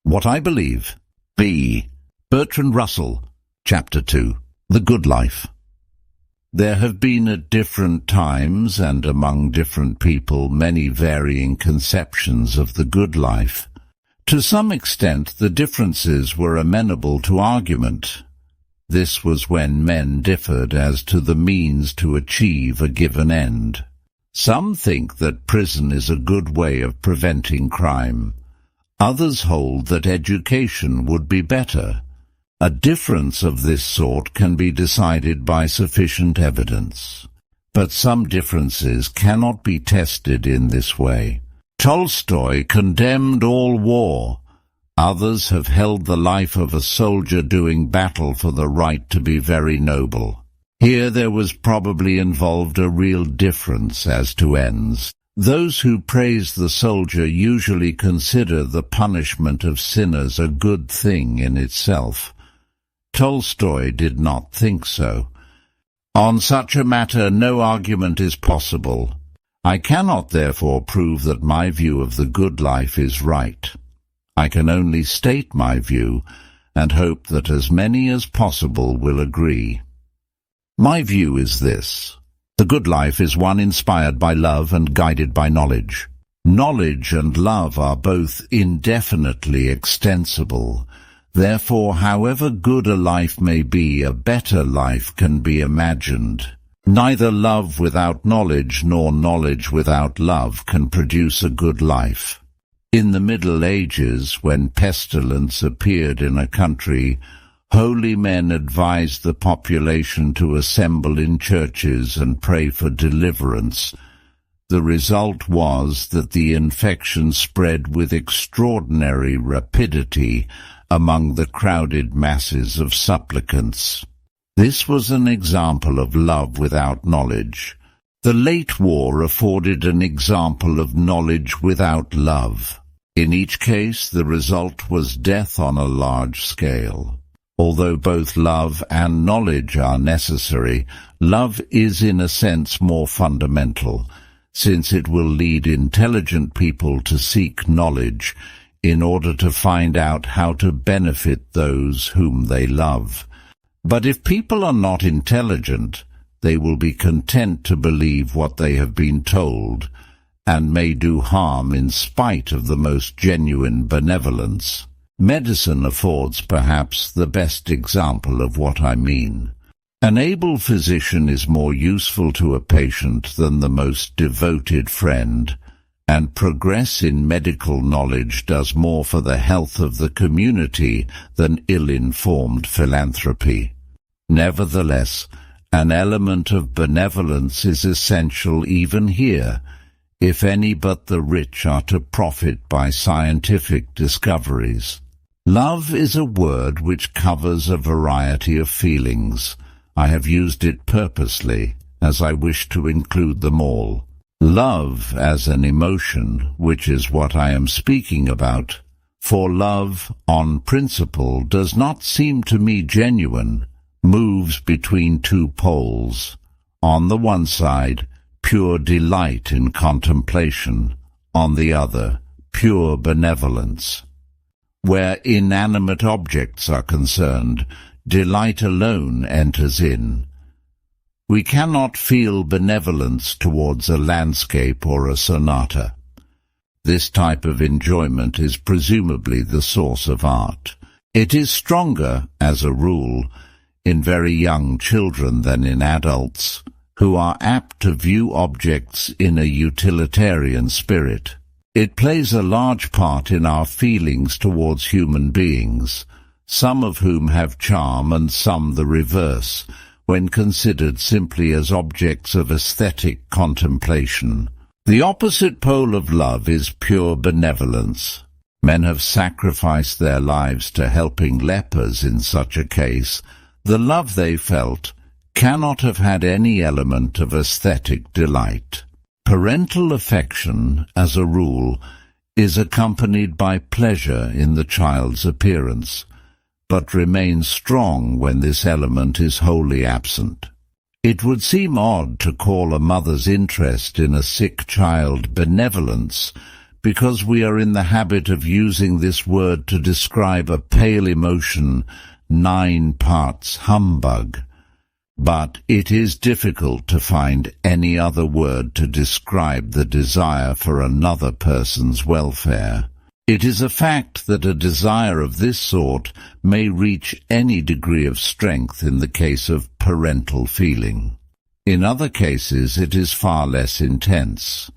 What I Believe. B. Bertrand Russel. Chapter 2. The Good Life. There have been at different times and among different people many varying conceptions of the good life. To some extent the differences were amenable to argument. This was when men differed as to the means to achieve a given end. Some think that prison is a good way of preventing crime. Others hold that education would be better. A difference of this sort can be decided by sufficient evidence. But some differences cannot be tested in this way. Tolstoy condemned all war. Others have held the life of a soldier doing battle for the right to be very noble. Here there was probably involved a real difference as to ends. Those who praise the soldier usually consider the punishment of sinners a good thing in itself. Tolstoy did not think so. On such a matter no argument is possible. I cannot therefore prove that my view of the good life is right. I can only state my view, and hope that as many as possible will agree. My view is this. The good life is one inspired by love and guided by knowledge. Knowledge and love are both indefinitely extensible. Therefore, however good a life may be, a better life can be imagined. Neither love without knowledge nor knowledge without love can produce a good life. In the Middle Ages, when pestilence appeared in a country, holy men advised the population to assemble in churches and pray for deliverance. The result was that the infection spread with extraordinary rapidity among the crowded masses of supplicants. This was an example of love without knowledge. The late war afforded an example of knowledge without love. In each case, the result was death on a large scale. Although both love and knowledge are necessary, love is in a sense more fundamental, since it will lead intelligent people to seek knowledge in order to find out how to benefit those whom they love. But if people are not intelligent, they will be content to believe what they have been told, and may do harm in spite of the most genuine benevolence. Medicine affords perhaps the best example of what I mean. An able physician is more useful to a patient than the most devoted friend, and progress in medical knowledge does more for the health of the community than ill-informed philanthropy. Nevertheless, an element of benevolence is essential even here, if any but the rich are to profit by scientific discoveries. Love is a word which covers a variety of feelings. I have used it purposely, as I wish to include them all. Love as an emotion, which is what I am speaking about, for love, on principle, does not seem to me genuine, moves between two poles. On the one side, pure delight in contemplation, on the other, pure benevolence. Where inanimate objects are concerned, delight alone enters in. We cannot feel benevolence towards a landscape or a sonata. This type of enjoyment is presumably the source of art. It is stronger, as a rule, in very young children than in adults, who are apt to view objects in a utilitarian spirit. It plays a large part in our feelings towards human beings, some of whom have charm and some the reverse, when considered simply as objects of aesthetic contemplation. The opposite pole of love is pure benevolence. Men have sacrificed their lives to helping lepers in such a case. The love they felt cannot have had any element of aesthetic delight. Parental affection, as a rule, is accompanied by pleasure in the child's appearance, but remains strong when this element is wholly absent. It would seem odd to call a mother's interest in a sick child benevolence, because we are in the habit of using this word to describe a pale emotion, 9 parts humbug. But it is difficult to find any other word to describe the desire for another person's welfare. It is a fact that a desire of this sort may reach any degree of strength in the case of parental feeling. In other cases it is far less intense.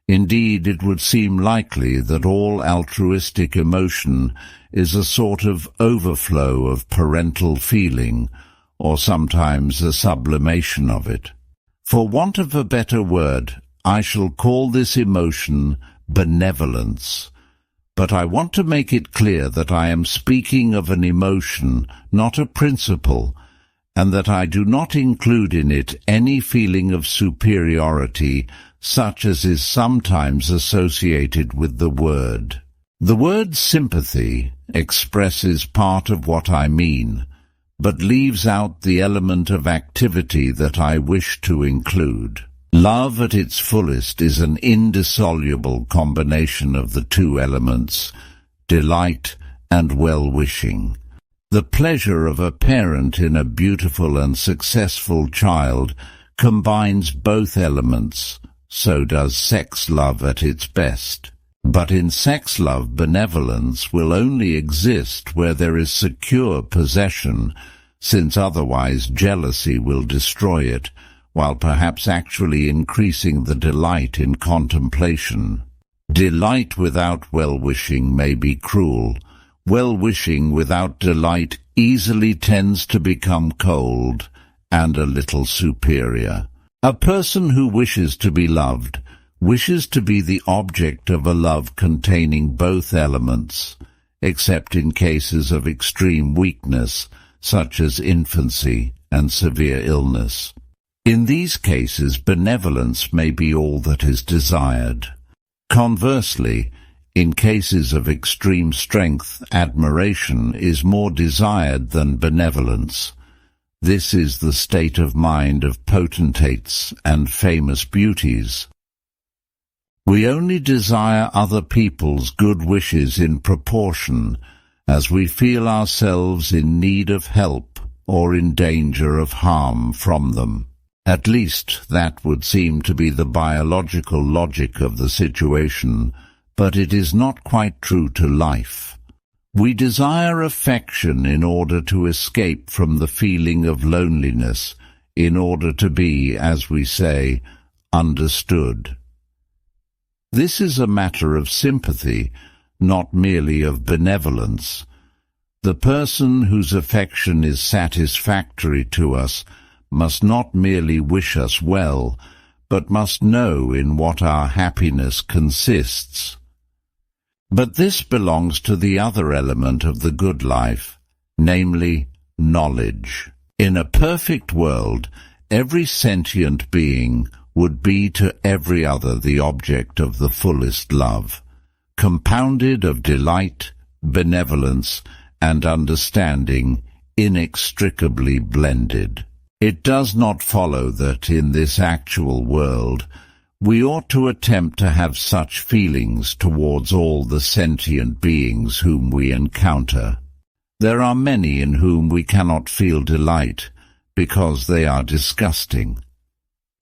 Indeed, it would seem likely that all altruistic emotion is a sort of overflow of parental feeling, or sometimes a sublimation of it. For want of a better word, I shall call this emotion benevolence. But I want to make it clear that I am speaking of an emotion, not a principle, and that I do not include in it any feeling of superiority such as is sometimes associated with the word. The word sympathy expresses part of what I mean, but leaves out the element of activity that I wish to include. Love at its fullest is an indissoluble combination of the two elements, delight and well-wishing. The pleasure of a parent in a beautiful and successful child combines both elements. So does sex love at its best. But in sex love, benevolence will only exist where there is secure possession, since otherwise jealousy will destroy it, while perhaps actually increasing the delight in contemplation. Delight without well-wishing may be cruel. Well-wishing without delight easily tends to become cold and a little superior. A person who wishes to be loved wishes to be the object of a love containing both elements, except in cases of extreme weakness, such as infancy and severe illness. In these cases, benevolence may be all that is desired. Conversely, in cases of extreme strength, admiration is more desired than benevolence. This is the state of mind of potentates and famous beauties. We only desire other people's good wishes in proportion as we feel ourselves in need of help or in danger of harm from them. At least that would seem to be the biological logic of the situation, but it is not quite true to life. We desire affection in order to escape from the feeling of loneliness, in order to be, as we say, understood. This is a matter of sympathy, not merely of benevolence. The person whose affection is satisfactory to us must not merely wish us well, but must know in what our happiness consists. But this belongs to the other element of the good life, namely knowledge. In a perfect world, every sentient being would be to every other the object of the fullest love, compounded of delight, benevolence, and understanding, inextricably blended. It does not follow that in this actual world we ought to attempt to have such feelings towards all the sentient beings whom we encounter. There are many in whom we cannot feel delight, because they are disgusting.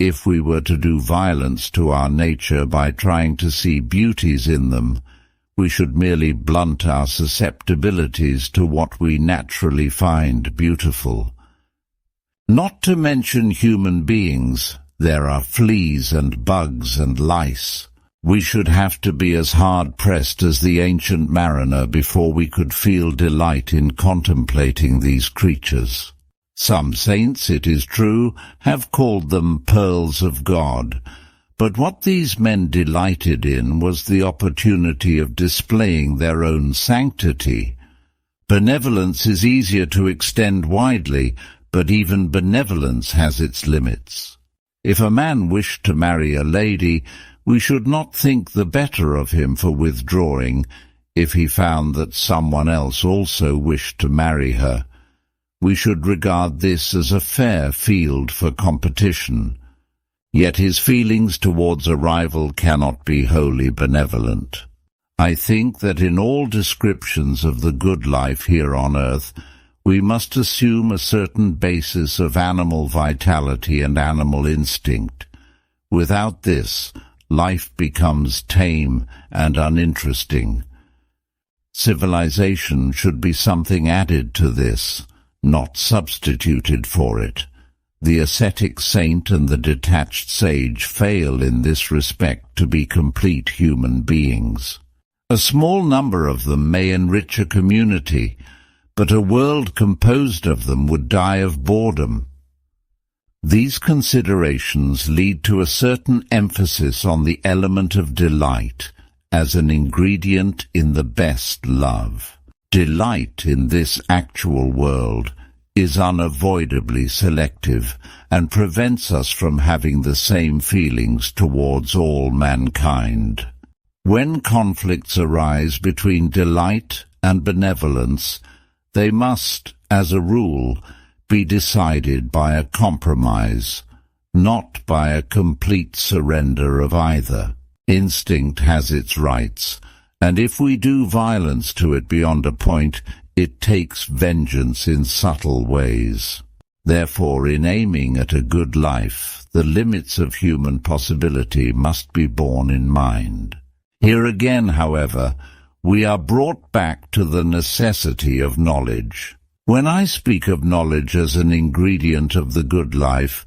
If we were to do violence to our nature by trying to see beauties in them, we should merely blunt our susceptibilities to what we naturally find beautiful. Not to mention human beings, there are fleas and bugs and lice. We should have to be as hard-pressed as the ancient mariner before we could feel delight in contemplating these creatures. Some saints, it is true, have called them pearls of God, but what these men delighted in was the opportunity of displaying their own sanctity. Benevolence is easier to extend widely, but even benevolence has its limits. If a man wished to marry a lady, we should not think the better of him for withdrawing if he found that someone else also wished to marry her. We should regard this as a fair field for competition. Yet his feelings towards a rival cannot be wholly benevolent. I think that in all descriptions of the good life here on earth, we must assume a certain basis of animal vitality and animal instinct. Without this, life becomes tame and uninteresting. Civilization should be something added to this, not substituted for it. The ascetic saint and the detached sage fail in this respect to be complete human beings. A small number of them may enrich a community, but a world composed of them would die of boredom. These considerations lead to a certain emphasis on the element of delight as an ingredient in the best love. Delight in this actual world is unavoidably selective and prevents us from having the same feelings towards all mankind. When conflicts arise between delight and benevolence, they must, as a rule, be decided by a compromise, not by a complete surrender of either. Instinct has its rights, and if we do violence to it beyond a point, it takes vengeance in subtle ways. Therefore, in aiming at a good life, the limits of human possibility must be borne in mind. Here again, however, we are brought back to the necessity of knowledge. When I speak of knowledge as an ingredient of the good life,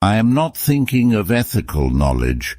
I am not thinking of ethical knowledge,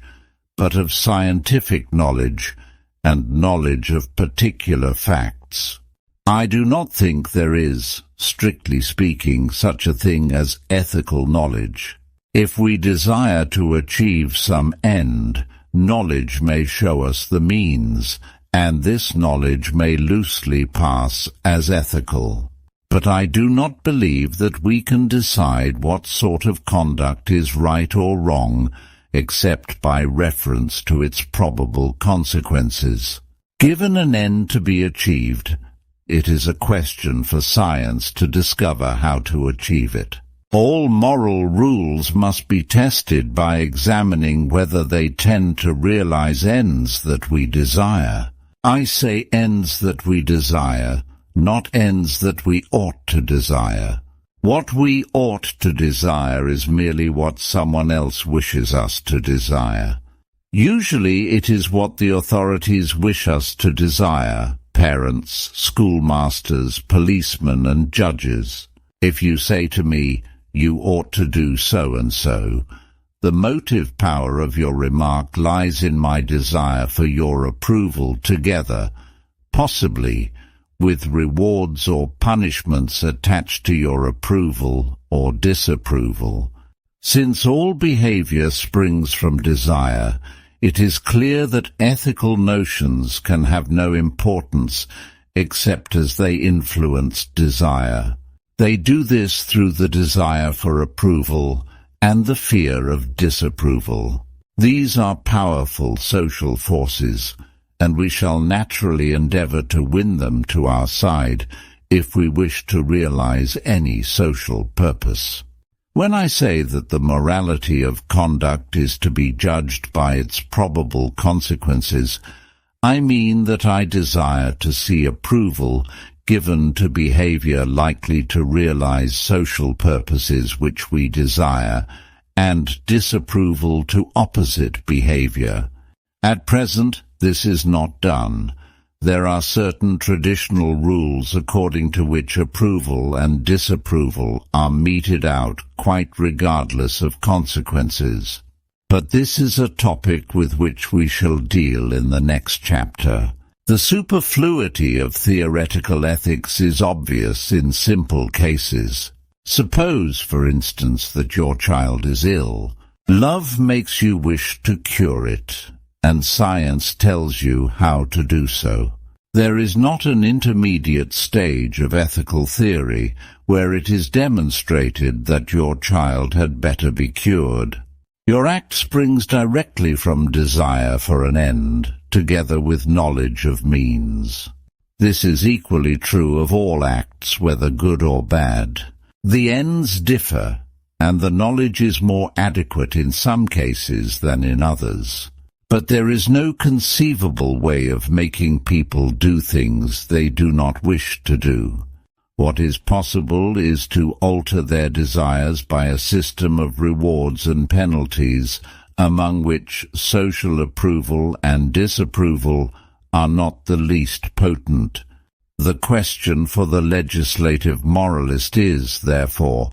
but of scientific knowledge and knowledge of particular facts. I do not think there is, strictly speaking, such a thing as ethical knowledge. If we desire to achieve some end, knowledge may show us the means, and this knowledge may loosely pass as ethical. But I do not believe that we can decide what sort of conduct is right or wrong, except by reference to its probable consequences. Given an end to be achieved, it is a question for science to discover how to achieve it. All moral rules must be tested by examining whether they tend to realize ends that we desire. I say ends that we desire, not ends that we ought to desire. What we ought to desire is merely what someone else wishes us to desire. Usually it is what the authorities wish us to desire, parents, schoolmasters, policemen, and judges. If you say to me, "You ought to do so and so," the motive power of your remark lies in my desire for your approval together, possibly with rewards or punishments attached to your approval or disapproval. Since all behavior springs from desire, it is clear that ethical notions can have no importance except as they influence desire. They do this through the desire for approval and the fear of disapproval. These are powerful social forces, and we shall naturally endeavor to win them to our side if we wish to realize any social purpose. When I say that the morality of conduct is to be judged by its probable consequences, I mean that I desire to see approval given to behavior likely to realize social purposes which we desire, and disapproval to opposite behavior. At present, this is not done. There are certain traditional rules according to which approval and disapproval are meted out quite regardless of consequences. But this is a topic with which we shall deal in the next chapter. The superfluity of theoretical ethics is obvious in simple cases. Suppose, for instance, that your child is ill. Love makes you wish to cure it, and science tells you how to do so. There is not an intermediate stage of ethical theory where it is demonstrated that your child had better be cured. Your act springs directly from desire for an end, together with knowledge of means. This is equally true of all acts, whether good or bad. The ends differ, and the knowledge is more adequate in some cases than in others. But there is no conceivable way of making people do things they do not wish to do. What is possible is to alter their desires by a system of rewards and penalties, among which social approval and disapproval are not the least potent. The question for the legislative moralist is, therefore,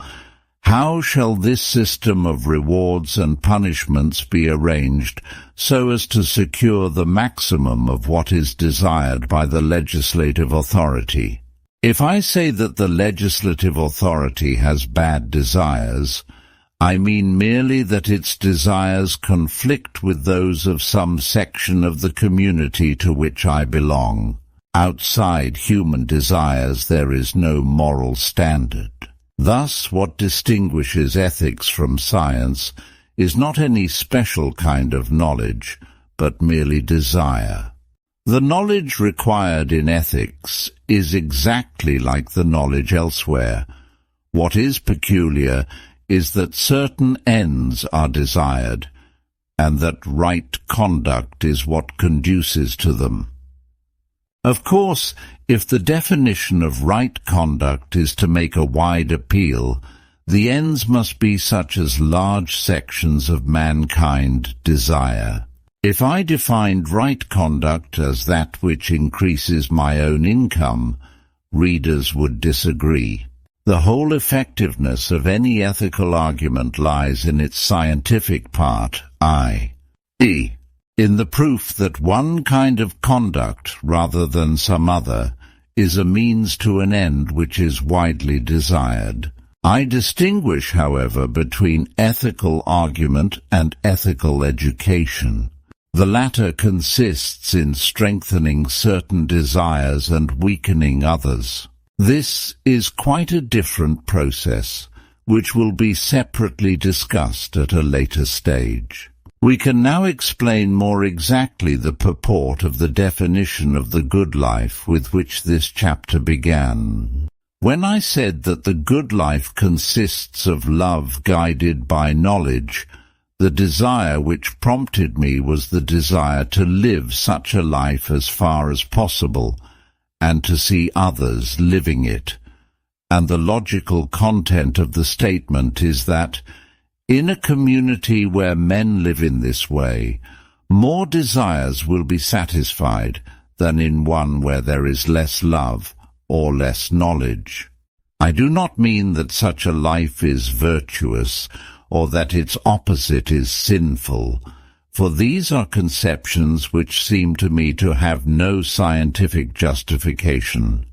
how shall this system of rewards and punishments be arranged so as to secure the maximum of what is desired by the legislative authority? If I say that the legislative authority has bad desires, I mean merely that its desires conflict with those of some section of the community to which I belong. Outside human desires there is no moral standard. Thus, what distinguishes ethics from science is not any special kind of knowledge, but merely desire. The knowledge required in ethics is exactly like the knowledge elsewhere. What is peculiar is that certain ends are desired, and that right conduct is what conduces to them. Of course, if the definition of right conduct is to make a wide appeal, the ends must be such as large sections of mankind desire. If I defined right conduct as that which increases my own income, readers would disagree. The whole effectiveness of any ethical argument lies in its scientific part, i.e., in the proof that one kind of conduct, rather than some other, is a means to an end which is widely desired. I distinguish, however, between ethical argument and ethical education. The latter consists in strengthening certain desires and weakening others. This is quite a different process, which will be separately discussed at a later stage. We can now explain more exactly the purport of the definition of the good life with which this chapter began. When I said that the good life consists of love guided by knowledge, the desire which prompted me was the desire to live such a life as far as possible, and to see others living it. And the logical content of the statement is that, in a community where men live in this way, more desires will be satisfied than in one where there is less love or less knowledge. I do not mean that such a life is virtuous, or that its opposite is sinful, for these are conceptions which seem to me to have no scientific justification.